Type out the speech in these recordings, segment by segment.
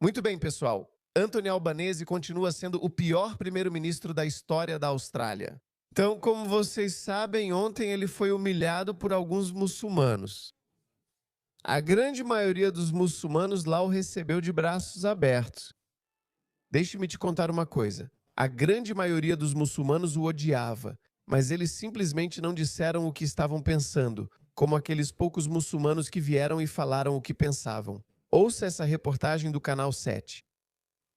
Muito bem, pessoal. Anthony Albanese continua sendo o pior primeiro-ministro da história da Austrália. Então, como vocês sabem, ontem ele foi humilhado por alguns muçulmanos. A grande maioria dos muçulmanos lá o recebeu de braços abertos. Deixe-me te contar uma coisa. A grande maioria dos muçulmanos o odiava, mas eles simplesmente não disseram o que estavam pensando, como aqueles poucos muçulmanos que vieram e falaram o que pensavam. Ouça essa reportagem do Canal 7.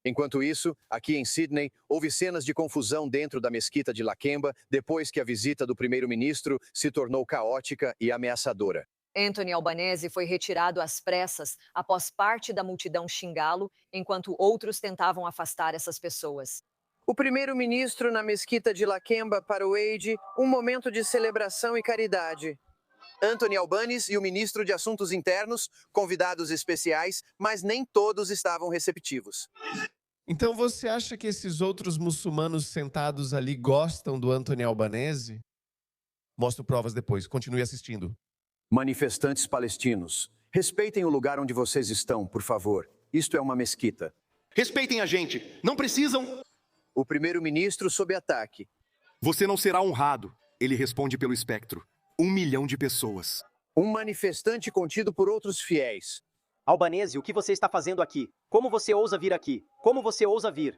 Enquanto isso, aqui em Sydney, houve cenas de confusão dentro da mesquita de Lakemba depois que a visita do primeiro-ministro se tornou caótica e ameaçadora. Anthony Albanese foi retirado às pressas após parte da multidão xingá-lo, enquanto outros tentavam afastar essas pessoas. O primeiro-ministro na mesquita de Lakemba para o Eid, um momento de celebração e caridade. Anthony Albanese e o ministro de Assuntos Internos, convidados especiais, mas nem todos estavam receptivos. Então você acha que esses outros muçulmanos sentados ali gostam do Anthony Albanese? Mostro provas depois, continue assistindo. Manifestantes palestinos, respeitem o lugar onde vocês estão, por favor. Isto é uma mesquita. Respeitem a gente, não precisam... O primeiro-ministro sob ataque. Você não será honrado, ele responde pelo espectro. 1 milhão de pessoas. Um manifestante contido por outros fiéis. Albanese, o que você está fazendo aqui? Como você ousa vir aqui? Como você ousa vir?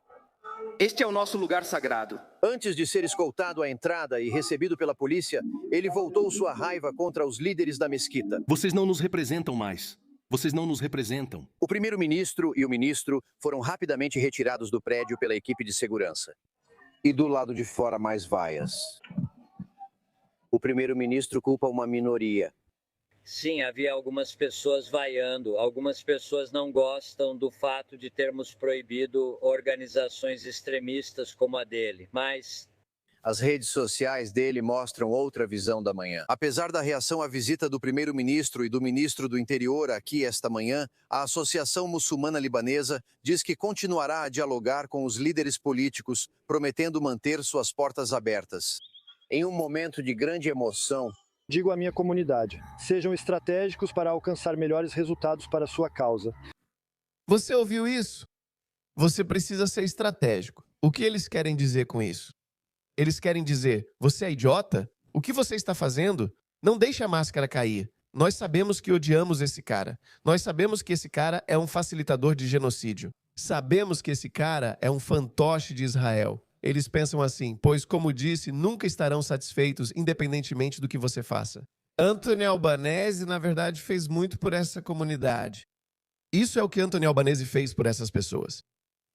Este é o nosso lugar sagrado. Antes de ser escoltado à entrada e recebido pela polícia, ele voltou sua raiva contra os líderes da mesquita. Vocês não nos representam mais. Vocês não nos representam. O primeiro-ministro e o ministro foram rapidamente retirados do prédio pela equipe de segurança. E do lado de fora mais vaias. O primeiro-ministro culpa uma minoria. Sim, havia algumas pessoas vaiando. Algumas pessoas não gostam do fato de termos proibido organizações extremistas como a dele. Mas as redes sociais dele mostram outra visão da manhã. Apesar da reação à visita do primeiro-ministro e do ministro do Interior aqui esta manhã, a Associação Muçulmana Libanesa diz que continuará a dialogar com os líderes políticos, prometendo manter suas portas abertas. Em um momento de grande emoção, digo à minha comunidade, sejam estratégicos para alcançar melhores resultados para a sua causa. Você ouviu isso? Você precisa ser estratégico. O que eles querem dizer com isso? Eles querem dizer, você é idiota? O que você está fazendo? Não deixe a máscara cair. Nós sabemos que odiamos esse cara. Nós sabemos que esse cara é um facilitador de genocídio. Sabemos que esse cara é um fantoche de Israel. Eles pensam assim, pois, como disse, nunca estarão satisfeitos, independentemente do que você faça. Anthony Albanese, na verdade, fez muito por essa comunidade. Isso é o que Anthony Albanese fez por essas pessoas.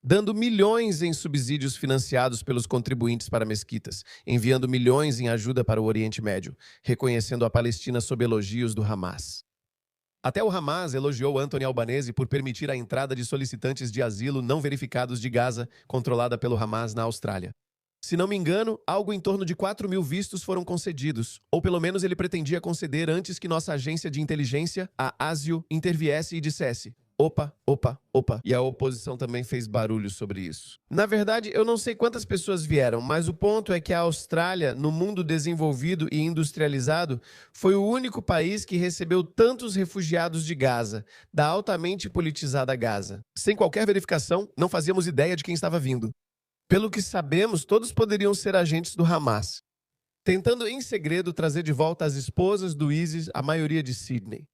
Dando milhões em subsídios financiados pelos contribuintes para mesquitas, enviando milhões em ajuda para o Oriente Médio, reconhecendo a Palestina sob elogios do Hamas. Até o Hamas elogiou Anthony Albanese por permitir a entrada de solicitantes de asilo não verificados de Gaza, controlada pelo Hamas na Austrália. Se não me engano, algo em torno de 4.000 vistos foram concedidos, ou pelo menos ele pretendia conceder antes que nossa agência de inteligência, a ASIO, interviesse e dissesse: opa, opa, opa. E a oposição também fez barulho sobre isso. Na verdade, eu não sei quantas pessoas vieram, mas o ponto é que a Austrália, no mundo desenvolvido e industrializado, foi o único país que recebeu tantos refugiados de Gaza, da altamente politizada Gaza. Sem qualquer verificação, não fazíamos ideia de quem estava vindo. Pelo que sabemos, todos poderiam ser agentes do Hamas, tentando em segredo trazer de volta as esposas do ISIS, a maioria de Sydney,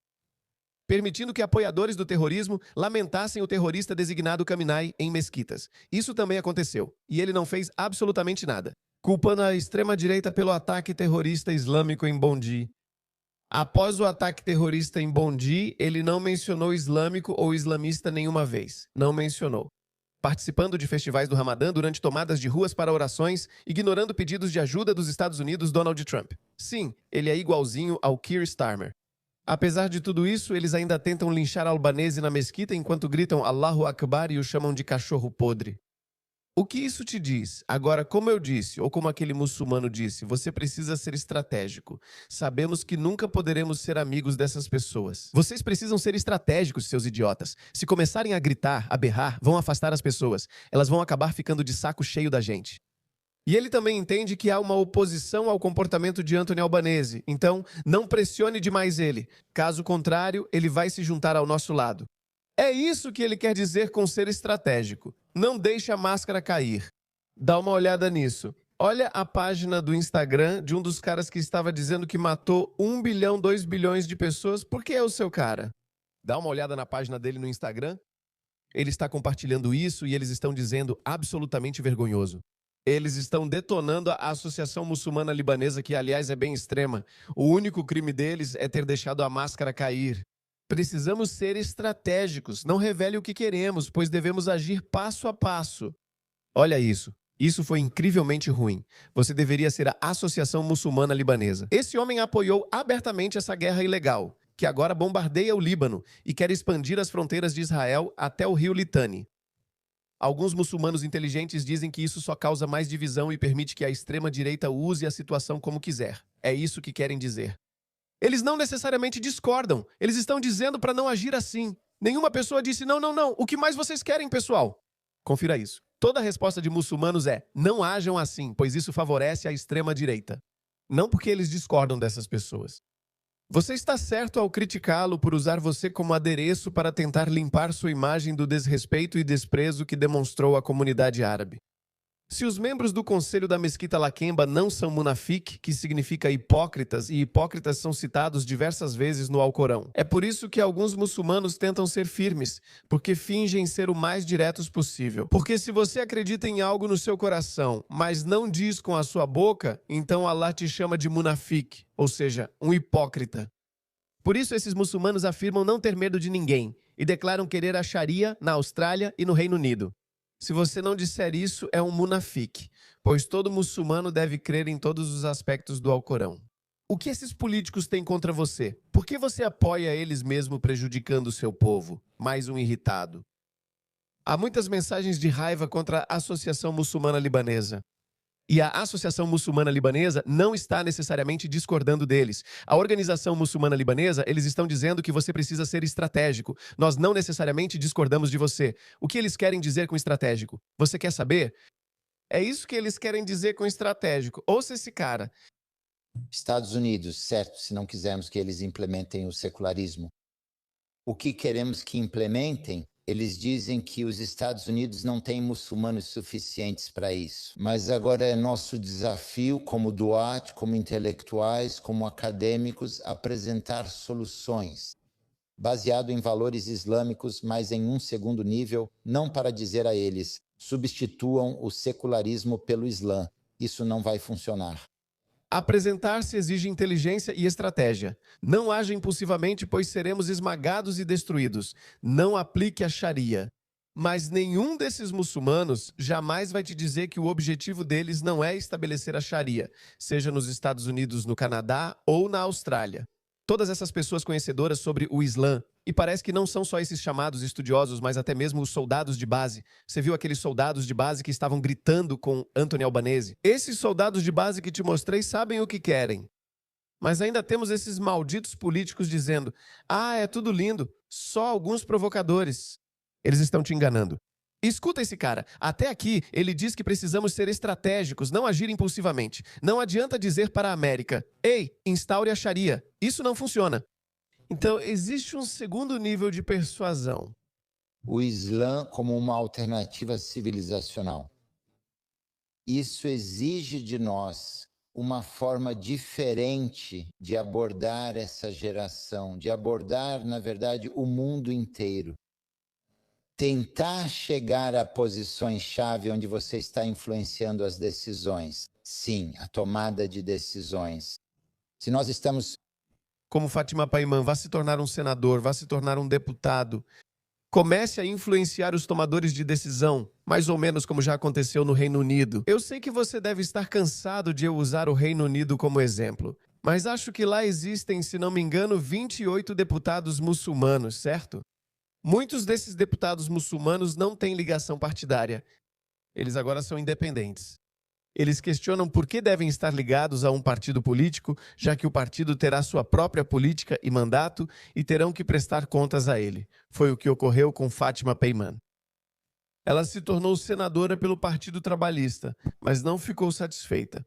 permitindo que apoiadores do terrorismo lamentassem o terrorista designado Khamenei em mesquitas. Isso também aconteceu, e ele não fez absolutamente nada, culpando a extrema-direita pelo ataque terrorista islâmico em Bondi. Após o ataque terrorista em Bondi, ele não mencionou islâmico ou islamista nenhuma vez. Não mencionou. Participando de festivais do Ramadã durante tomadas de ruas para orações, ignorando pedidos de ajuda dos Estados Unidos Donald Trump. Sim, ele é igualzinho ao Keir Starmer. Apesar de tudo isso, eles ainda tentam linchar Albanese na mesquita enquanto gritam Allahu Akbar e o chamam de cachorro podre. O que isso te diz? Agora, como eu disse, ou como aquele muçulmano disse, você precisa ser estratégico. Sabemos que nunca poderemos ser amigos dessas pessoas. Vocês precisam ser estratégicos, seus idiotas. Se começarem a gritar, a berrar, vão afastar as pessoas. Elas vão acabar ficando de saco cheio da gente. E ele também entende que há uma oposição ao comportamento de Anthony Albanese. Então, não pressione demais ele. Caso contrário, ele vai se juntar ao nosso lado. É isso que ele quer dizer com ser estratégico. Não deixe a máscara cair. Dá uma olhada nisso. Olha a página do Instagram de um dos caras que estava dizendo que matou 1 bilhão, 2 bilhões de pessoas. Por que é o seu cara? Dá uma olhada na página dele no Instagram. Ele está compartilhando isso e eles estão dizendo absolutamente vergonhoso. Eles estão detonando a Associação Muçulmana Libanesa, que, aliás, é bem extrema. O único crime deles é ter deixado a máscara cair. Precisamos ser estratégicos. Não revele o que queremos, pois devemos agir passo a passo. Olha isso. Isso foi incrivelmente ruim. Você deveria ser a Associação Muçulmana Libanesa. Esse homem apoiou abertamente essa guerra ilegal, que agora bombardeia o Líbano e quer expandir as fronteiras de Israel até o rio Litani. Alguns muçulmanos inteligentes dizem que isso só causa mais divisão e permite que a extrema-direita use a situação como quiser. É isso que querem dizer. Eles não necessariamente discordam. Eles estão dizendo para não agir assim. Nenhuma pessoa disse, não, não, não. O que mais vocês querem, pessoal? Confira isso. Toda a resposta de muçulmanos é, não ajam assim, pois isso favorece a extrema-direita. Não porque eles discordam dessas pessoas. Você está certo ao criticá-lo por usar você como adereço para tentar limpar sua imagem do desrespeito e desprezo que demonstrou à comunidade árabe. Se os membros do conselho da Mesquita Laquemba não são munafiq, que significa hipócritas, e hipócritas são citados diversas vezes no Alcorão, é por isso que alguns muçulmanos tentam ser firmes, porque fingem ser o mais diretos possível. Porque se você acredita em algo no seu coração, mas não diz com a sua boca, então Allah te chama de munafiq, ou seja, um hipócrita. Por isso esses muçulmanos afirmam não ter medo de ninguém, e declaram querer a Sharia na Austrália e no Reino Unido. Se você não disser isso, é um munafiq, pois todo muçulmano deve crer em todos os aspectos do Alcorão. O que esses políticos têm contra você? Por que você apoia eles mesmo prejudicando o seu povo? Mais um irritado. Há muitas mensagens de raiva contra a Associação Muçulmana Libanesa. E a Associação Muçulmana Libanesa não está necessariamente discordando deles. A Organização Muçulmana Libanesa, eles estão dizendo que você precisa ser estratégico. Nós não necessariamente discordamos de você. O que eles querem dizer com estratégico? Você quer saber? É isso que eles querem dizer com estratégico. Ouça esse cara. Estados Unidos, certo, se não quisermos que eles implementem o secularismo. O que queremos que implementem? Eles dizem que os Estados Unidos não têm muçulmanos suficientes para isso. Mas agora é nosso desafio, como duat, como intelectuais, como acadêmicos, apresentar soluções, baseado em valores islâmicos, mas em um segundo nível, não para dizer a eles, substituam o secularismo pelo Islã. Isso não vai funcionar. Apresentar-se exige inteligência e estratégia. Não haja impulsivamente, pois seremos esmagados e destruídos. Não aplique a Sharia. Mas nenhum desses muçulmanos jamais vai te dizer que o objetivo deles não é estabelecer a Sharia, seja nos Estados Unidos, no Canadá ou na Austrália. Todas essas pessoas conhecedoras sobre o Islã, e parece que não são só esses chamados estudiosos, mas até mesmo os soldados de base. Você viu aqueles soldados de base que estavam gritando com Anthony Albanese? Esses soldados de base que te mostrei sabem o que querem. Mas ainda temos esses malditos políticos dizendo, é tudo lindo, só alguns provocadores. Eles estão te enganando. Escuta esse cara. Até aqui, ele diz que precisamos ser estratégicos, não agir impulsivamente. Não adianta dizer para a América, ei, instaure a Sharia. Isso não funciona. Então, existe um segundo nível de persuasão. O Islã como uma alternativa civilizacional. Isso exige de nós uma forma diferente de abordar essa geração, de abordar, na verdade, o mundo inteiro. Tentar chegar a posições-chave onde você está influenciando as decisões. Sim, a tomada de decisões. Se nós estamos... Como Fátima Paiman, vá se tornar um senador, vá se tornar um deputado. Comece a influenciar os tomadores de decisão, mais ou menos como já aconteceu no Reino Unido. Eu sei que você deve estar cansado de eu usar o Reino Unido como exemplo, mas acho que lá existem, se não me engano, 28 deputados muçulmanos, certo? Muitos desses deputados muçulmanos não têm ligação partidária. Eles agora são independentes. Eles questionam por que devem estar ligados a um partido político, já que o partido terá sua própria política e mandato e terão que prestar contas a ele. Foi o que ocorreu com Fátima Paiman. Ela se tornou senadora pelo Partido Trabalhista, mas não ficou satisfeita.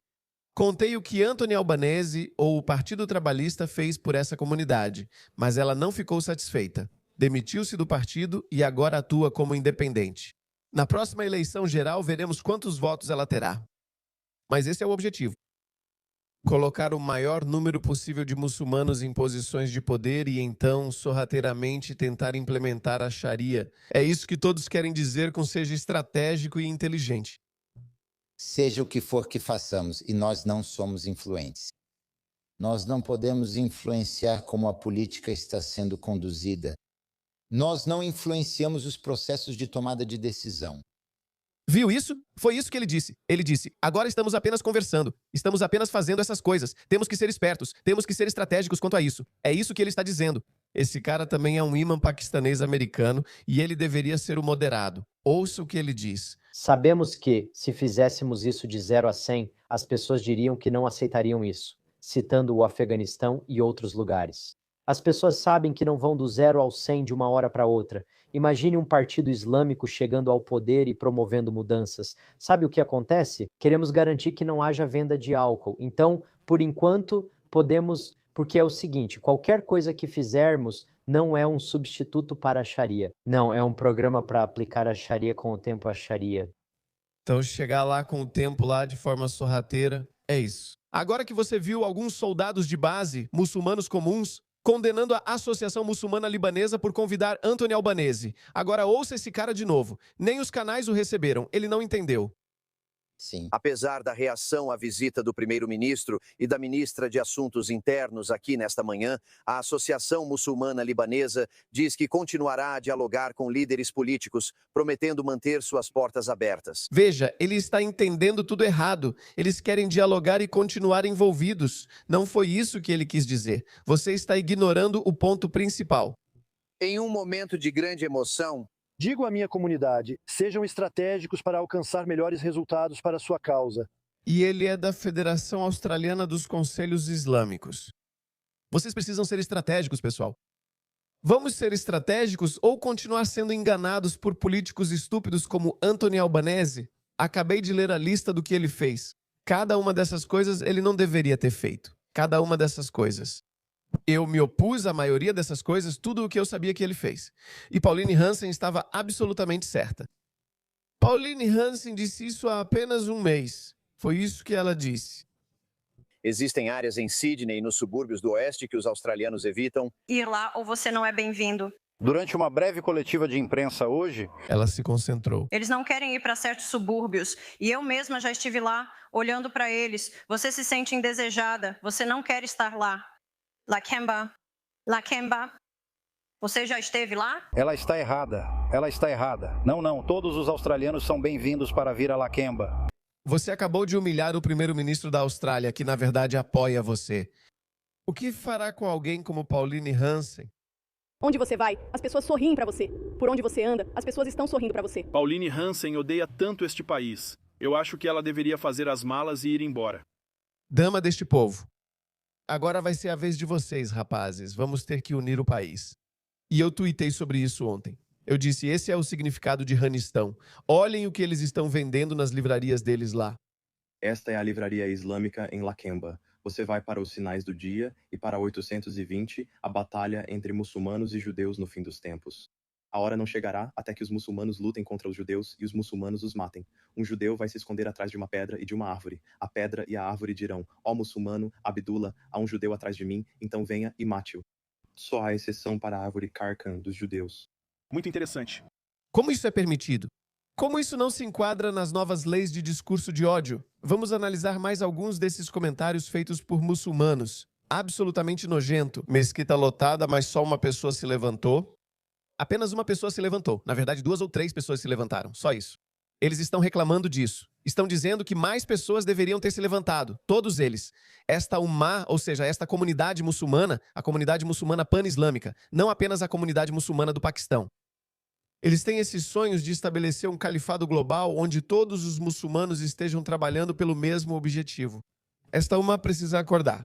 Contei o que Anthony Albanese ou o Partido Trabalhista fez por essa comunidade, mas ela não ficou satisfeita. demitiu-se do partido e agora atua como independente. Na próxima eleição geral, veremos quantos votos ela terá. Mas esse é o objetivo. Colocar o maior número possível de muçulmanos em posições de poder e então, sorrateiramente, tentar implementar a Sharia. É isso que todos querem dizer com seja estratégico e inteligente. Seja o que for que façamos, e nós não somos influentes. Nós não podemos influenciar como a política está sendo conduzida. Nós não influenciamos os processos de tomada de decisão. Viu isso? Foi isso que ele disse. Ele disse, agora estamos apenas conversando. Estamos apenas fazendo essas coisas. Temos que ser espertos. Temos que ser estratégicos quanto a isso. É isso que ele está dizendo. Esse cara também é um imã paquistanês americano e ele deveria ser o moderado. Ouça o que ele diz. Sabemos que, se fizéssemos isso de 0 a 100, as pessoas diriam que não aceitariam isso, citando o Afeganistão e outros lugares. As pessoas sabem que não vão do 0 ao 100 de uma hora para outra. Imagine um partido islâmico chegando ao poder e promovendo mudanças. Sabe o que acontece? Queremos garantir que não haja venda de álcool. Então, por enquanto, podemos... Porque é o seguinte, qualquer coisa que fizermos não é um substituto para a Sharia. Não, é um programa para aplicar a Sharia com o tempo a Sharia. Então, chegar lá com o tempo lá de forma sorrateira, é isso. Agora que você viu alguns soldados de base, muçulmanos comuns, condenando a Associação Muçulmana Libanesa por convidar Anthony Albanese. Agora ouça esse cara de novo. Nem os canais o receberam. Ele não entendeu. Sim. Apesar da reação à visita do primeiro-ministro e da ministra de Assuntos Internos aqui nesta manhã, a Associação Muçulmana Libanesa diz que continuará a dialogar com líderes políticos, prometendo manter suas portas abertas. Veja, ele está entendendo tudo errado. Eles querem dialogar e continuar envolvidos. Não foi isso que ele quis dizer. Você está ignorando o ponto principal. Em um momento de grande emoção, digo à minha comunidade, sejam estratégicos para alcançar melhores resultados para a sua causa. E ele é da Federação Australiana dos Conselhos Islâmicos. Vocês precisam ser estratégicos, pessoal. Vamos ser estratégicos ou continuar sendo enganados por políticos estúpidos como Anthony Albanese? Acabei de ler a lista do que ele fez. Cada uma dessas coisas ele não deveria ter feito. Cada uma dessas coisas. Eu me opus à maioria dessas coisas, tudo o que eu sabia que ele fez. E Pauline Hanson estava absolutamente certa. Pauline Hanson disse isso há apenas um mês. Foi isso que ela disse. Existem áreas em Sydney e nos subúrbios do oeste que os australianos evitam ir lá ou você não é bem-vindo. Durante uma breve coletiva de imprensa hoje, ela se concentrou. Eles não querem ir para certos subúrbios e eu mesma já estive lá, olhando para eles. Você se sente indesejada, você não quer estar lá. Lakemba, você já esteve lá? Ela está errada. Não, todos os australianos são bem-vindos para vir a Lakemba. Você acabou de humilhar o primeiro-ministro da Austrália, que na verdade apoia você. O que fará com alguém como Pauline Hanson? Onde você vai, as pessoas sorriem para você. Por onde você anda, as pessoas estão sorrindo para você. Pauline Hanson odeia tanto este país. Eu acho que ela deveria fazer as malas e ir embora. Dama deste povo. Agora vai ser a vez de vocês, rapazes. Vamos ter que unir o país. E eu tuitei sobre isso ontem. Eu disse, esse é o significado de Ranistão. Olhem o que eles estão vendendo nas livrarias deles lá. Esta é a livraria islâmica em Lakemba. Você vai para os sinais do dia e para 820, a batalha entre muçulmanos e judeus no fim dos tempos. A hora não chegará até que os muçulmanos lutem contra os judeus e os muçulmanos os matem. Um judeu vai se esconder atrás de uma pedra e de uma árvore. A pedra e a árvore dirão, ó muçulmano, Abdullah, há um judeu atrás de mim, então venha e mate-o. Só há exceção para a árvore Karkan dos judeus. Muito interessante. Como isso é permitido? Como isso não se enquadra nas novas leis de discurso de ódio? Vamos analisar mais alguns desses comentários feitos por muçulmanos. Absolutamente nojento. Mesquita lotada, mas só uma pessoa se levantou. Apenas uma pessoa se levantou. Na verdade, 2 ou 3 pessoas se levantaram. Só isso. Eles estão reclamando disso. Estão dizendo que mais pessoas deveriam ter se levantado. Todos eles. Esta Ummah, ou seja, esta comunidade muçulmana, a comunidade muçulmana pan-islâmica, não apenas a comunidade muçulmana do Paquistão. Eles têm esses sonhos de estabelecer um califado global onde todos os muçulmanos estejam trabalhando pelo mesmo objetivo. Esta Ummah precisa acordar.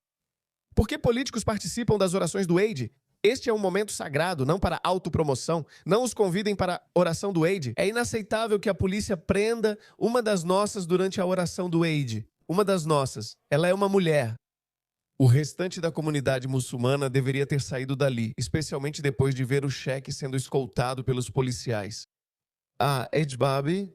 Por que políticos participam das orações do Eid? Este é um momento sagrado, não para autopromoção. Não os convidem para a oração do Eid. É inaceitável que a polícia prenda uma das nossas durante a oração do Eid. Uma das nossas. Ela é uma mulher. O restante da comunidade muçulmana deveria ter saído dali, especialmente depois de ver o cheque sendo escoltado pelos policiais. A Edbabi,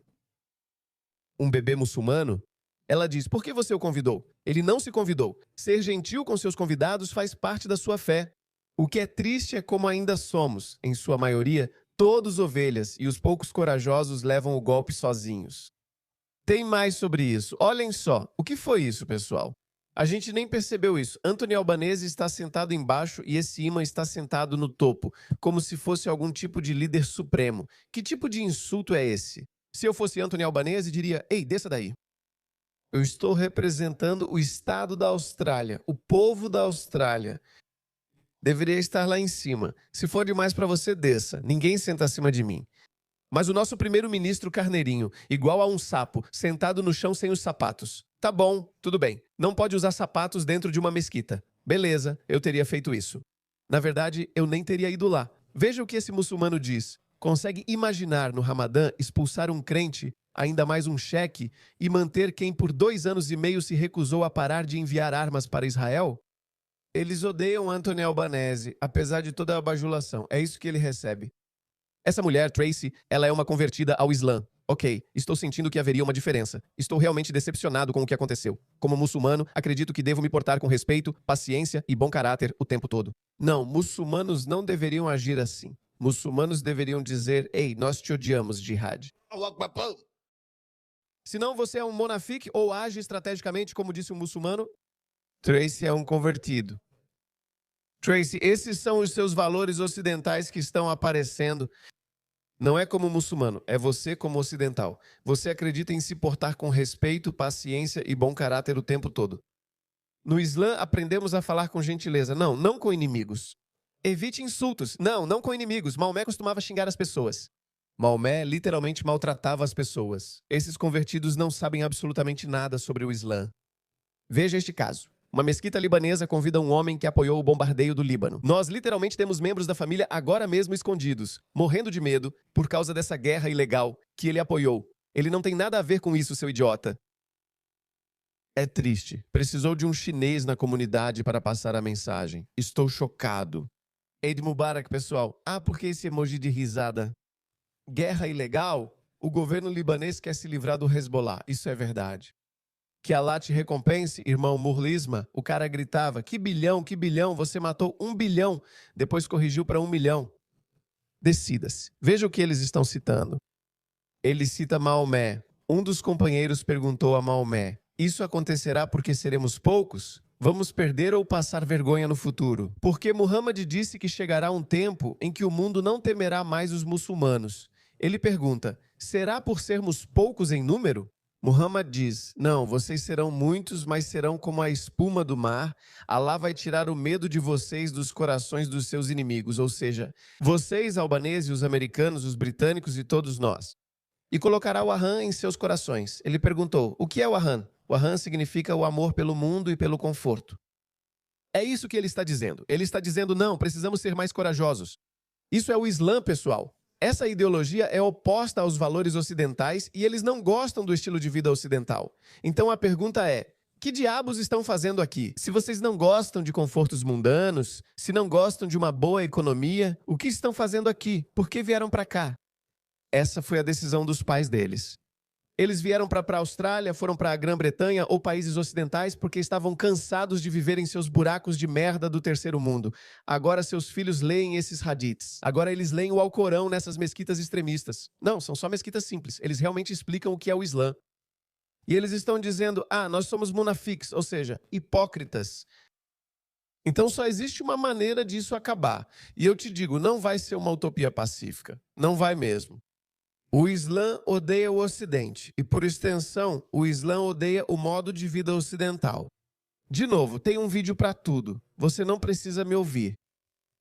um bebê muçulmano, ela diz: por que você o convidou? Ele não se convidou. Ser gentil com seus convidados faz parte da sua fé. O que é triste é como ainda somos, em sua maioria, todos ovelhas, e os poucos corajosos levam o golpe sozinhos. Tem mais sobre isso. Olhem só. O que foi isso, pessoal? A gente nem percebeu isso. Anthony Albanese está sentado embaixo e esse imã está sentado no topo, como se fosse algum tipo de líder supremo. Que tipo de insulto é esse? Se eu fosse Anthony Albanese, diria: ei, desça daí. Eu estou representando o estado da Austrália, o povo da Austrália. Deveria estar lá em cima. Se for demais para você, desça. Ninguém senta acima de mim. Mas o nosso primeiro-ministro carneirinho, igual a um sapo, sentado no chão sem os sapatos. Tá bom, tudo bem. Não pode usar sapatos dentro de uma mesquita. Beleza, eu teria feito isso. Na verdade, eu nem teria ido lá. Veja o que esse muçulmano diz. Consegue imaginar no Ramadã expulsar um crente, ainda mais um cheque, e manter quem por 2 anos e meio se recusou a parar de enviar armas para Israel? Eles odeiam Anthony Albanese, apesar de toda a bajulação. É isso que ele recebe. Essa mulher, Tracy, ela é uma convertida ao Islã. Ok, estou sentindo que haveria uma diferença. Estou realmente decepcionado com o que aconteceu. Como muçulmano, acredito que devo me portar com respeito, paciência e bom caráter o tempo todo. Não, muçulmanos não deveriam agir assim. Muçulmanos deveriam dizer: ei, nós te odiamos, jihad. Senão você é um monafique ou age estrategicamente, como disse um muçulmano. Tracy é um convertido. Tracy, esses são os seus valores ocidentais que estão aparecendo. Não é como muçulmano, é você como ocidental. Você acredita em se portar com respeito, paciência e bom caráter o tempo todo. No Islã, aprendemos a falar com gentileza. Não com inimigos. Evite insultos. Não com inimigos. Maomé costumava xingar as pessoas. Maomé literalmente maltratava as pessoas. Esses convertidos não sabem absolutamente nada sobre o Islã. Veja este caso. Uma mesquita libanesa convida um homem que apoiou o bombardeio do Líbano. Nós literalmente temos membros da família agora mesmo escondidos, morrendo de medo por causa dessa guerra ilegal que ele apoiou. Ele não tem nada a ver com isso, seu idiota. É triste. Precisou de um chinês na comunidade para passar a mensagem. Estou chocado. Eid Mubarak, pessoal. Por que esse emoji de risada? Guerra ilegal? O governo libanês quer se livrar do Hezbollah. Isso é verdade. Que Allah te recompense, irmão Murlisma. O cara gritava: que bilhão, você matou 1 bilhão. Depois corrigiu para 1 milhão. Decida-se. Veja o que eles estão citando. Ele cita Maomé. Um dos companheiros perguntou a Maomé: isso acontecerá porque seremos poucos? Vamos perder ou passar vergonha no futuro? Porque Muhammad disse que chegará um tempo em que o mundo não temerá mais os muçulmanos. Ele pergunta: será por sermos poucos em número? Muhammad diz: não, vocês serão muitos, mas serão como a espuma do mar. Allah vai tirar o medo de vocês dos corações dos seus inimigos, ou seja, vocês, albaneses, os americanos, os britânicos e todos nós. E colocará o Aham em seus corações. Ele perguntou: o que é o Aham? O Aham significa o amor pelo mundo e pelo conforto. É isso que ele está dizendo. Ele está dizendo: não, precisamos ser mais corajosos. Isso é o Islã, pessoal. Essa ideologia é oposta aos valores ocidentais e eles não gostam do estilo de vida ocidental. Então a pergunta é: que diabos estão fazendo aqui? Se vocês não gostam de confortos mundanos, se não gostam de uma boa economia, o que estão fazendo aqui? Por que vieram para cá? Essa foi a decisão dos pais deles. Eles vieram para a Austrália, foram para a Grã-Bretanha ou países ocidentais porque estavam cansados de viver em seus buracos de merda do terceiro mundo. Agora seus filhos leem esses hadiths. Agora eles leem o Alcorão nessas mesquitas extremistas. Não, são só mesquitas simples. Eles realmente explicam o que é o Islã. E eles estão dizendo: nós somos munafiques, ou seja, hipócritas. Então só existe uma maneira disso acabar. E eu te digo, não vai ser uma utopia pacífica. Não vai mesmo. O Islã odeia o Ocidente e, por extensão, o Islã odeia o modo de vida ocidental. De novo, tem um vídeo para tudo. Você não precisa me ouvir.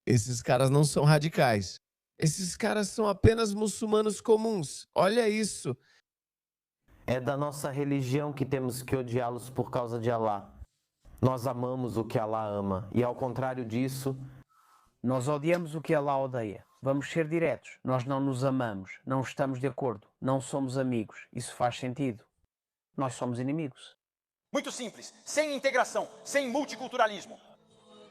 Esses caras não são radicais. Esses caras são apenas muçulmanos comuns. Olha isso. É da nossa religião que temos que odiá-los por causa de Allah. Nós amamos o que Allah ama e, ao contrário disso, nós odiamos o que Allah odeia. Vamos ser diretos. Nós não nos amamos, não estamos de acordo, não somos amigos. Isso faz sentido. Nós somos inimigos. Muito simples. Sem integração, sem multiculturalismo,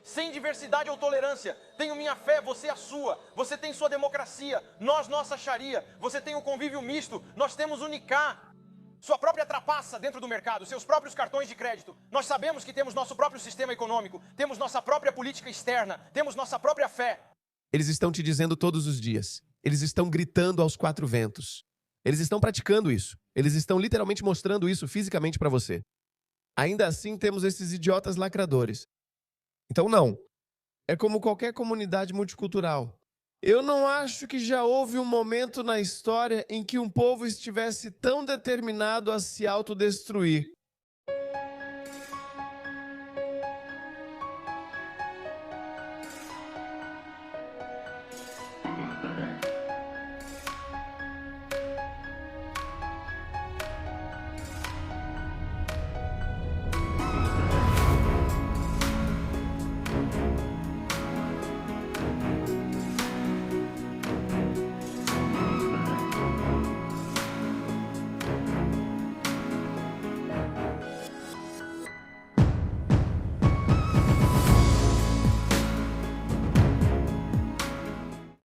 sem diversidade ou tolerância. Tenho minha fé, você a sua. Você tem sua democracia, nós nossa Sharia. Você tem o convívio misto, nós temos o Nikah. Sua própria trapaça dentro do mercado, seus próprios cartões de crédito. Nós sabemos que temos nosso próprio sistema econômico, temos nossa própria política externa, temos nossa própria fé. Eles estão te dizendo todos os dias. Eles estão gritando aos quatro ventos. Eles estão praticando isso. Eles estão literalmente mostrando isso fisicamente para você. Ainda assim, temos esses idiotas lacradores. Então, não. É como qualquer comunidade multicultural. Eu não acho que já houve um momento na história em que um povo estivesse tão determinado a se autodestruir.